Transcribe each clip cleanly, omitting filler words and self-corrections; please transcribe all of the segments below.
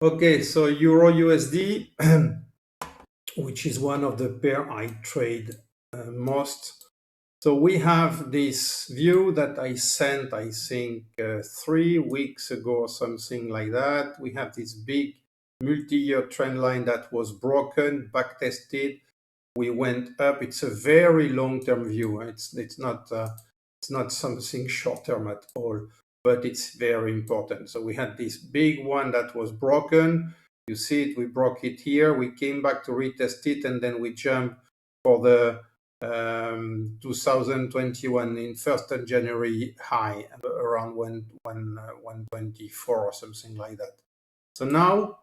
Okay, so Euro USD, which is one of the pair I trade most. So we have this view that I sent, I think, 3 weeks ago or something like that. We have this big multi-year trend line that was broken, backtested. We went up. It's a very long-term view. It's not something short-term at all, but it's very important. So we had this big one that was broken. You see it. We broke it here. We came back to retest it, and then we jumped for the 2021 in 1st of January high around 124 or something like that. So now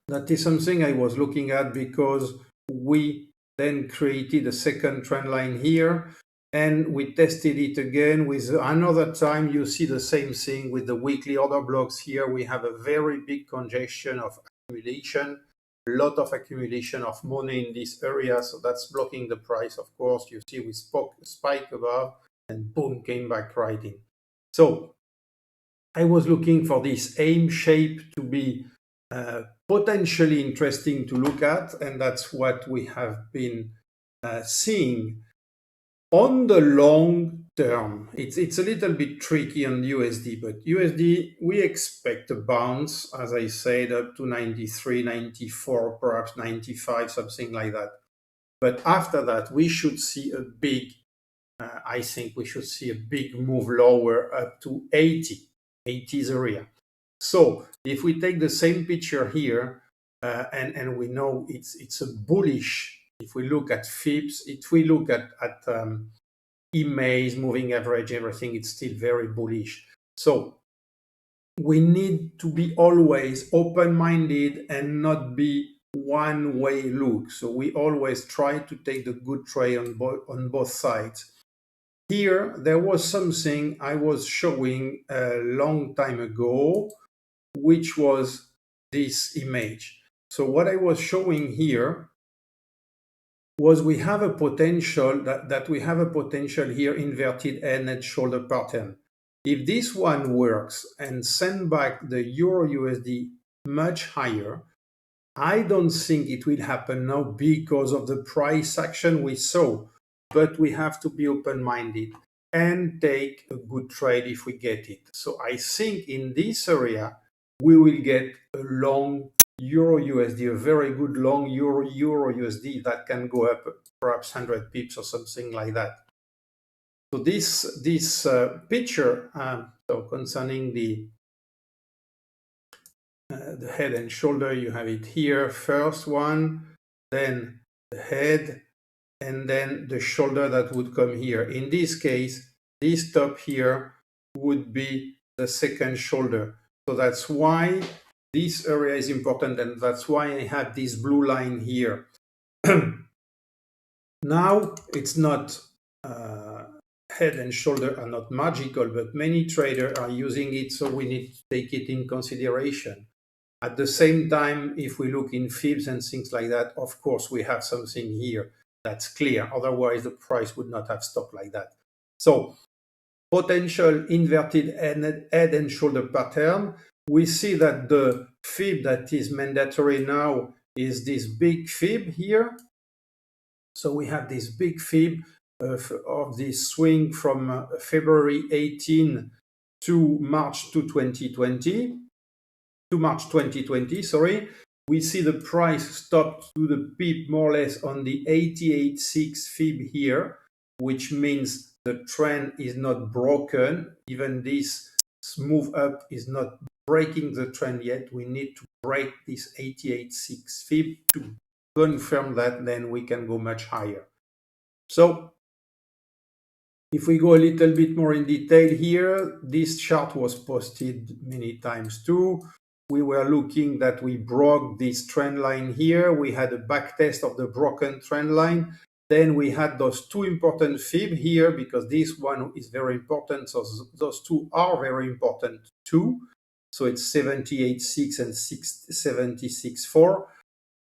that is something I was looking at because we then created a second trend line here and we tested it again with another time. You see the same thing with the weekly order blocks here. We have a very big congestion of accumulation, a lot of accumulation of money in this area. So that's blocking the price, of course. You see we spike above and boom, came back right in. So I was looking for this AIM shape to be potentially interesting to look at, and that's what we have been seeing. On the long term, it's a little bit tricky on USD, but USD, we expect a bounce, as I said, up to 93, 94, perhaps 95, something like that. But after that, we should see a big, I think we should see a big move lower up to 80. 80 is area. So if we take the same picture here, and we know it's a bullish, if we look at FIBs, if we look at EMAs, moving average, everything, it's still very bullish. So we need to be always open-minded and not be one-way look. So we always try to take the good trade on both sides. Here, there was something I was showing a long time ago, which was this image. So what I was showing here was we have a potential that we have a potential here inverted head and shoulder pattern. If this one works and send back the Euro USD much higher, I don't think it will happen now because of the price action we saw, but we have to be open-minded and take a good trade if we get it. So I think in this area, we will get a long Euro USD, a very good long Euro USD that can go up perhaps 100 pips or something like that. So this picture, so concerning the head and shoulder, you have it here. First one, then the head, and then the shoulder that would come here. In this case, this top here would be the second shoulder. So that's why this area is important, and that's why I have this blue line here. Now, it's not head and shoulder are not magical, but many traders are using it, so we need to take it in consideration. At the same time, if we look in FIBs and things like that, of course, we have something here that's clear. Otherwise, the price would not have stopped like that. So, potential inverted head and shoulder pattern. We see that the FIB that is mandatory now is this big FIB here. So we have this big FIB of this swing from February 18 to March 2020. To March 2020, sorry, we see the price stopped to the peak more or less on the 88.6 FIB here, which means the trend is not broken. Even this move up is not breaking the trend yet. We need to break this 88.6 FIB to confirm that, then we can go much higher. So if we go a little bit more in detail here, this chart was posted many times too. We were looking that we broke this trend line here. We had a back test of the broken trend line. Then we had those two important FIB here because this one is very important. So those two are very important too. So it's 78.6 and 76.4.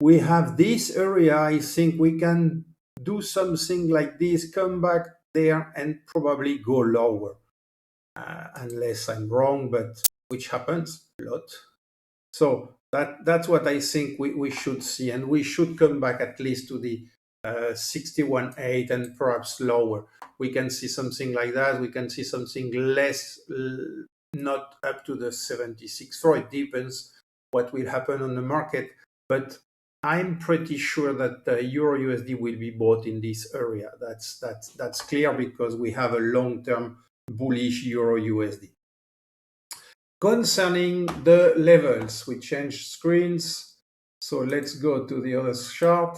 We have this area. I think we can do something like this, come back there and probably go lower. Unless I'm wrong, but which happens a lot. So that's what I think we should see, and we should come back at least to the 61.8 and perhaps lower. We can see something like that. We can see something less, not up to the 76.4. It depends what will happen on the market, but I'm pretty sure that Euro USD will be bought in this area. That's clear because we have a long-term bullish Euro USD. Concerning the levels, we change screens. So let's go to the other chart.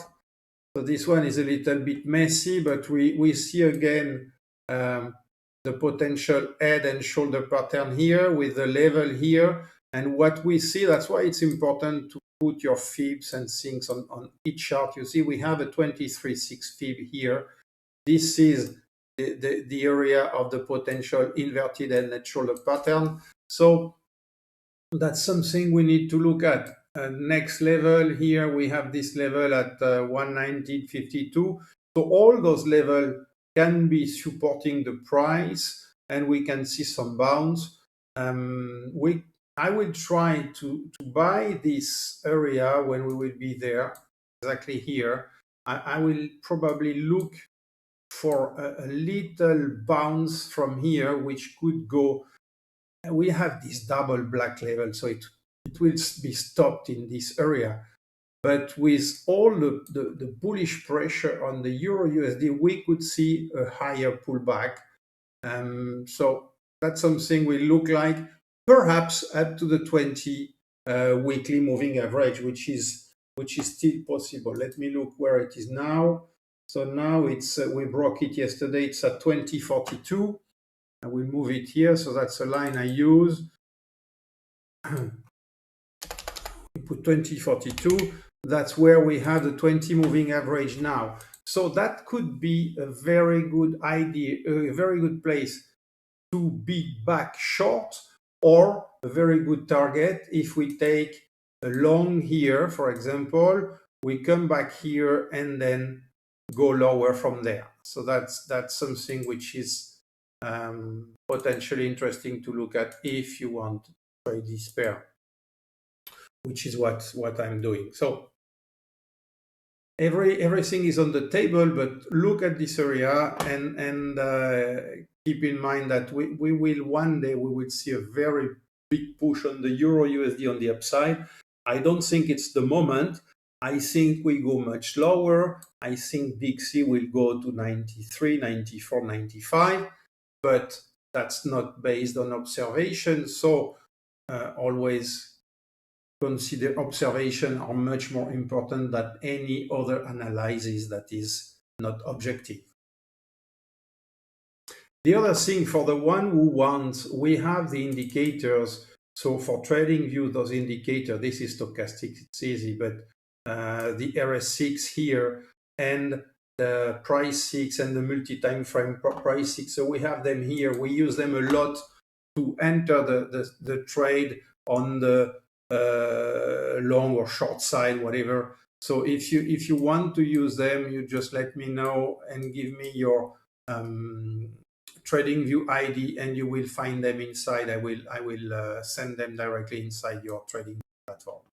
So this one is a little bit messy, but we see again the potential head and shoulder pattern here with the level here. And what we see, that's why it's important to put your fibs and things on each chart. You see we have a 23.6 fib here. This is the area of the potential inverted head and shoulder pattern. So that's something we need to look at. Next level here, we have this level at 119.52. So all those levels can be supporting the price, and we can see some bounce. I will try to buy this area when we will be there, exactly here. I will probably look for a little bounce from here, which could go. We have this double black level, so it will be stopped in this area. But with all the bullish pressure on the Euro USD, we could see a higher pullback. So that's something will look like perhaps up to the 20 weekly moving average, which is still possible. Let me look where it is now. So now it's we broke it yesterday. It's at 20.42. I will move it here. So that's a line I use. We put 20.42. That's where we have the 20 moving average now. So that could be a very good idea, a very good place to be back short, or a very good target if we take a long here, for example, we come back here and then go lower from there. So that's something which is potentially interesting to look at if you want to trade this pair, which is what I'm doing. So everything is on the table, but look at this area and keep in mind that we will one day we will see a very big push on the Euro USD on the upside. I don't think it's the moment. I think we go much lower. I think Big C will go to 93, 94, 95, but that's not based on observation. So always consider observation are much more important than any other analysis that is not objective. The other thing, for the one who wants, we have the indicators. So for trading view, those indicators, this is stochastic, it's easy, but the RS6 here and the price 6 and the multi-time frame price 6. So we have them here. We use them a lot to enter the trade on the long or short side, whatever. So if you want to use them, you just let me know and give me your trading view ID, and you will find them inside. I will send them directly inside your trading platform.